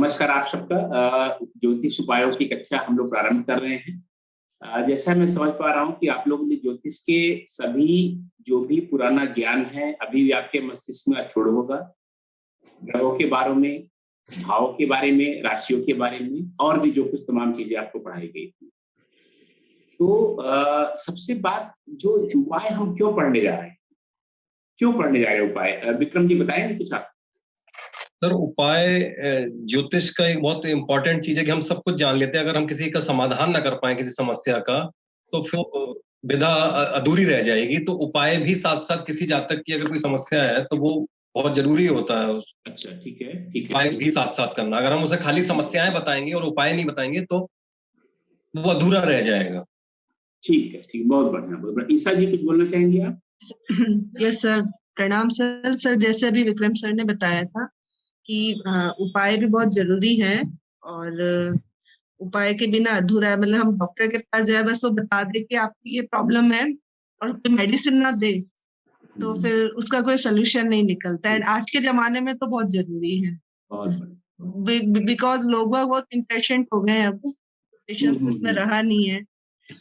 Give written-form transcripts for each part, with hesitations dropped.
नमस्कार आप सबका। ज्योतिष उपायों की कक्षा हम लोग प्रारंभ कर रहे हैं। जैसा मैं समझ पा रहा हूँ कि आप लोगों ने ज्योतिष के सभी जो भी पुराना ज्ञान है अभी भी आपके मस्तिष्क में अक्षुण्ण होगा। ग्रहों के बारे में, भावों के बारे में, राशियों के बारे में और भी जो कुछ तमाम चीजें आपको पढ़ाई गई थी। तो सबसे बात जो उपाय हम क्यों पढ़ने जा रहे हैं, क्यों पढ़ने जा रहे हैं उपाय, विक्रम जी बताएंगे कुछ आप? सर उपाय ज्योतिष का एक बहुत इंपॉर्टेंट चीज है कि हम सब कुछ जान लेते हैं। अगर हम किसी का समाधान ना कर पाए किसी समस्या का तो फिर विधा अधूरी रह जाएगी। तो उपाय भी साथ साथ किसी जातक की अगर कोई समस्या है तो वो बहुत जरूरी होता है। अच्छा, ठीक है, ठीक है। उपाय भी साथ साथ करना, अगर हम उसे खाली समस्याएं बताएंगे और उपाय नहीं बताएंगे तो वो अधूरा रह जाएगा। ठीक है, ठीक, बहुत बढ़िया, बहुत बढ़िया। ईसा जी कुछ बोलना चाहेंगे आप? यस सर, प्रणाम सर। सर जैसे अभी विक्रम सर ने बताया था कि उपाय भी बहुत जरूरी है और उपाय के बिना अधूरा है। मतलब हम डॉक्टर के पास जाए बस वो बता दे कि आपकी ये प्रॉब्लम है और कोई मेडिसिन ना दे तो फिर उसका कोई सोल्यूशन नहीं निकलता है। आज के जमाने में तो बहुत जरूरी है, बिकॉज लोग बहुत इम्पेशेंट हो गए हैं। अब पेशेंस इसमें रहा नहीं है।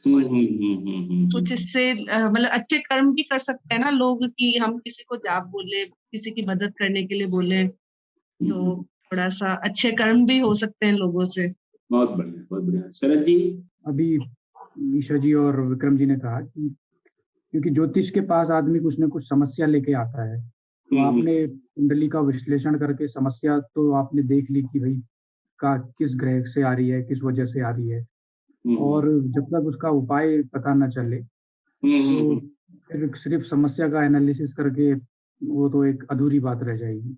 कुछ इससे मतलब अच्छे कर्म भी कर सकते हैं ना लोग कि हम किसी को जाप बोले, किसी की मदद करने के लिए बोले तो थोड़ा सा अच्छे कर्म भी हो सकते हैं लोगों से। बहुत बढ़िया, बहुत बढ़िया। शरद जी? अभी ईशा जी और विक्रम जी ने कहा कि क्योंकि ज्योतिष के पास आदमी कुछ न कुछ समस्या लेके आता है, तो आपने कुंडली का विश्लेषण करके समस्या तो आपने देख ली कि भाई का किस ग्रह से आ रही है, किस वजह से आ रही है, और जब तक उसका उपाय पता न चले तो फिर सिर्फ समस्या का एनालिसिस करके वो तो एक अधूरी बात रह जाएगी।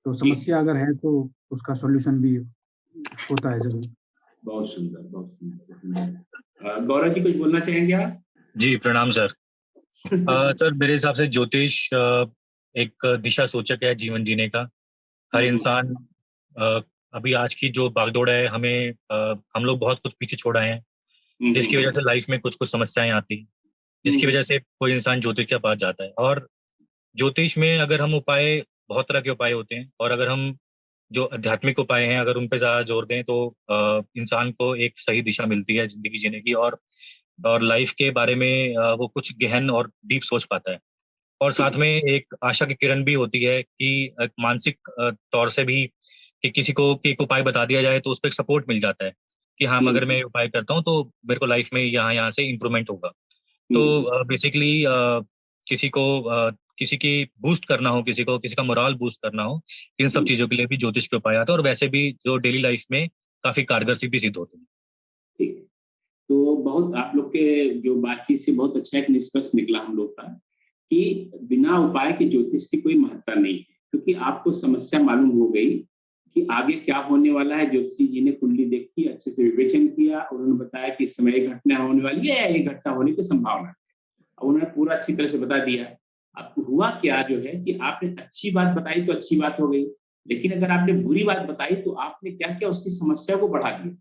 तो समस्या अगर है तो उसका सॉल्यूशन भी होता है जरूर। बहुत सुंदर, बहुत सुंदर। गौरव जी कुछ बोलना चाहेंगे आप? जी प्रणाम सर। सर मेरे हिसाब से ज्योतिष एक दिशा सूचक है जीवन जीने का। हर इंसान अभी आज की जो भागदौड़ है हमें हम लोग बहुत कुछ पीछे छोड़ आए हैं, जिसकी वजह से लाइफ में कुछ कुछ समस्याएं आती, जिसकी वजह से कोई इंसान ज्योतिष के पास जाता है। और ज्योतिष में अगर हम उपाय, बहुत तरह के उपाय होते हैं, और अगर हम जो आध्यात्मिक उपाय हैं अगर उन पे ज्यादा जोर दें तो इंसान को एक सही दिशा मिलती है जिंदगी जीने की, और लाइफ के बारे में वो कुछ गहन और डीप सोच पाता है। और साथ में एक आशा की किरण भी होती है कि एक मानसिक तौर से भी कि किसी को एक उपाय बता दिया जाए तो उस पर एक सपोर्ट मिल जाता है कि हाँ अगर मैं उपाय करता हूँ तो मेरे को लाइफ में यहाँ से इम्प्रूवमेंट होगा। तो बेसिकली किसी को किसी की बूस्ट करना हो, किसी का मोरल बूस्ट करना हो, इन सब चीजों के लिए भी ज्योतिष के उपाय आते हैं, और वैसे भी जो डेली लाइफ में काफी कारगर भी सिद्ध होते हैं। ठीक है, तो बहुत आप लोग के जो बातचीत से बहुत अच्छा एक निष्कर्ष निकला हम लोग का कि बिना उपाय के ज्योतिष की कोई महत्ता नहीं है, क्योंकि आपको समस्या मालूम हो गई कि आगे क्या होने वाला है। ज्योतिषी जी ने कुंडली देखी, अच्छे से विवेचन किया, उन्होंने बताया कि इस समय एक घटना होने वाली है या एक घटना होने की संभावना है, उन्होंने पूरा अच्छी तरह से बता दिया। आपको हुआ क्या जो है कि आपने अच्छी बात बताई तो अच्छी बात हो गई, लेकिन अगर आपने बुरी बात बताई तो आपने क्या किया, उसकी समस्या को बढ़ा दिया।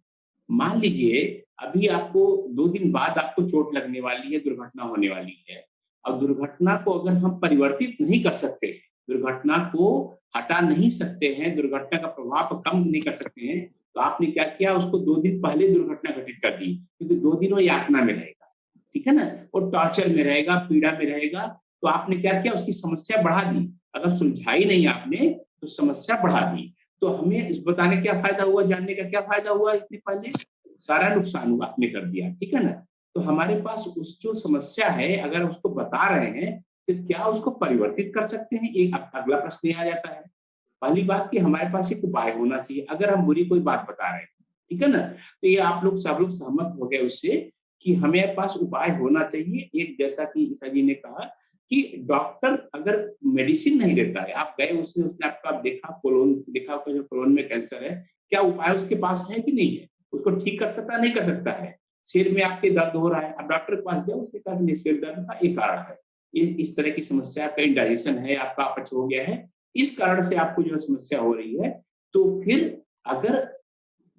मान लीजिए अभी आपको 2 दिन बाद आपको चोट लगने वाली है, दुर्घटना होने वाली है, और दुर्घटना को अगर हम परिवर्तित नहीं कर सकते, दुर्घटना को हटा नहीं सकते हैं, दुर्घटना का प्रभाव कम नहीं कर सकते हैं, तो आपने क्या किया, उसको 2 दिन पहले दुर्घटना घटित कर दी, क्योंकि 2 दिन वो यातना में रहेगा, ठीक है ना, और टॉर्चर में रहेगा, पीड़ा में रहेगा। तो आपने क्या किया, उसकी समस्या बढ़ा दी। अगर सुलझाई नहीं आपने तो समस्या बढ़ा दी। तो हमें इस बताने क्या फायदा हुआ, जानने का क्या फायदा हुआ, इतने पहले सारा नुकसान हुआ, आपने कर दिया, ठीक है ना। तो हमारे पास उस जो समस्या है अगर उसको बता रहे हैं तो क्या उसको परिवर्तित कर सकते हैं, एक अगला प्रश्न ये आ जाता है। पहली बात कि हमारे पास एक उपाय होना चाहिए अगर हम बुरी कोई बात बता रहे हैं, ठीक है ना। तो ये आप लोग सब लोग सहमत हो गए उससे कि हमें पास उपाय होना चाहिए। एक जैसा कि ईसा जी ने कहा कि डॉक्टर अगर मेडिसिन नहीं देता है, आप गए उसने आपका देखा कोलोन, देखा जो कोलोन में कैंसर है, क्या उपाय उसके पास है कि नहीं है, उसको ठीक कर सकता है नहीं कर सकता है। सिर में आपके दर्द हो रहा है, अब डॉक्टर के पास गए, उसने कहा नहीं सिर दर्द का एक कारण है, इस तरह की समस्या का इंडाइजेशन है, आपका अपच हो गया है, इस कारण से आपको जो समस्या हो रही है। तो फिर अगर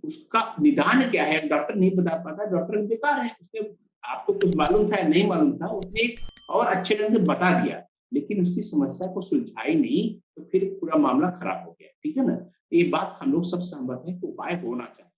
उसका निदान क्या है डॉक्टर नहीं बता पाता, डॉक्टर बेकार है, उसने आपको कुछ मालूम था या नहीं मालूम था, उसने और अच्छे ढंग से बता दिया, लेकिन उसकी समस्या को सुलझाई नहीं, तो फिर पूरा मामला खराब हो गया। ठीक है ना। ये बात हम लोग सब सहमत है कि उपाय होना चाहिए।